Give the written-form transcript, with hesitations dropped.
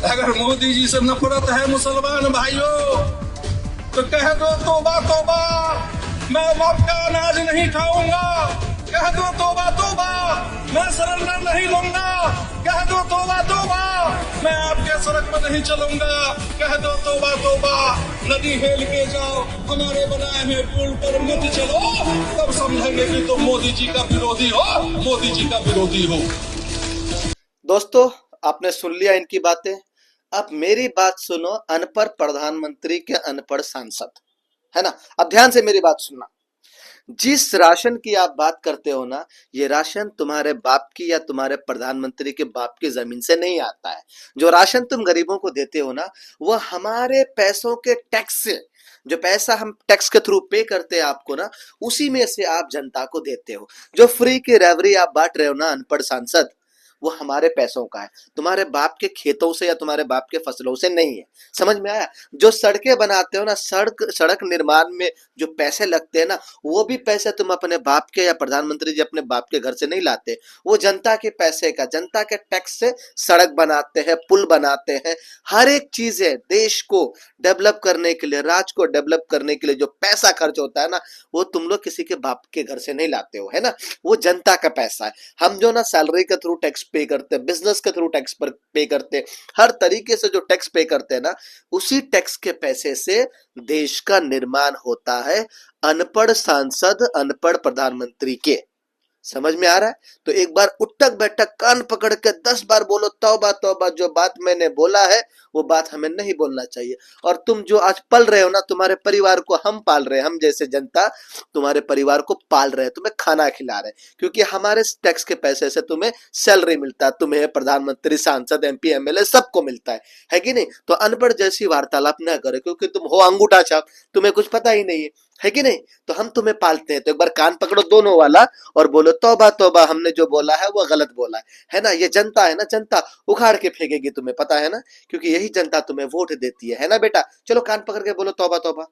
अगर मोदी जी से नफरत है मुसलमान भाइयों तो कह दो तौबा तौबा, मैं बाप का अनाज नहीं खाऊंगा। कह दो तौबा तौबा, मैं सरेंडर नहीं लूंगा। कह दो तौबा तौबा, मैं आपके सड़क पर नहीं चलूंगा। कह दो तौबा तौबा, नदी हेल के जाओ, हमारे बनाए हुए पुल पर मत चलो। तब समझेंगे कि तुम मोदी जी का विरोधी हो, मोदी जी का विरोधी हो। दोस्तों, आपने सुन लिया इनकी बातें। अब मेरी बात सुनो, अनपढ़ प्रधानमंत्री के अनपढ़ सांसद, है ना। अब ध्यान से मेरी बात सुनना। जिस राशन की आप बात करते हो ना, ये राशन तुम्हारे बाप की या तुम्हारे प्रधानमंत्री के बाप की जमीन से नहीं आता है। जो राशन तुम गरीबों को देते हो ना, वो हमारे पैसों के टैक्स से, जो पैसा हम टैक्स के थ्रू पे करते हैं आपको ना, उसी में से आप जनता को देते हो। जो फ्री की रेवरी आप बांट रहे हो ना अनपढ़ सांसद, वो हमारे पैसों का है, तुम्हारे बाप के खेतों से या तुम्हारे बाप के फसलों से नहीं है। समझ में आया? जो सड़कें बनाते हो ना, सड़क निर्माण में जो पैसे लगते हैं ना, वो भी पैसे तुम अपने बाप के या प्रधानमंत्री जी अपने बाप के घर से नहीं लाते। वो जनता के पैसे का, जनता के टैक्स से सड़क बनाते हैं, पुल बनाते हैं। हर एक चीज है, देश को डेवलप करने के लिए, राज्य को डेवलप करने के लिए जो पैसा खर्च होता है ना, वो तुम लोग किसी के बाप के घर से नहीं लाते हो, है ना। वो जनता का पैसा है। हम जो ना सैलरी के थ्रू टैक्स पे करते हैं, बिजनेस के थ्रू टैक्स पर पे करते हैं, हर तरीके से जो टैक्स पे करते हैं ना, उसी टैक्स के पैसे से देश का निर्माण होता है अनपढ़ सांसद, अनपढ़ प्रधानमंत्री के। समझ में आ रहा है? तो एक बार उठक बैठक कान पकड़ के 10 बार बोलो तौबा तौबा, जो बात मैंने बोला है वो बात हमें नहीं बोलना चाहिए। और तुम जो आज पल रहे हो ना, तुम्हारे परिवार को हम पाल रहे हैं, हम जैसे जनता तुम्हारे परिवार को पाल रहे हैं, तुम्हें खाना खिला रहे हैं, क्योंकि हमारे टैक्स के पैसे से तुम्हें सैलरी मिलता है, तुम्हें प्रधानमंत्री, सांसद, एमपी, एमएलए सबको मिलता है कि नहीं। तो अनपढ़ जैसी वार्तालाप न करो, क्योंकि तुम हो अंगूठा छाप, तुम्हें कुछ पता ही नहीं है कि नहीं। तो हम तुम्हें पालते हैं, तो एक बार कान पकड़ो दोनों वाला और बोलो तौबा तौबा, हमने जो बोला है वो गलत बोला है ना। ये जनता है ना, जनता उखाड़ के फेंकेगी, तुम्हें पता है ना, क्योंकि यही जनता तुम्हें वोट देती है ना बेटा। चलो कान पकड़ के बोलो तौबा तौबा।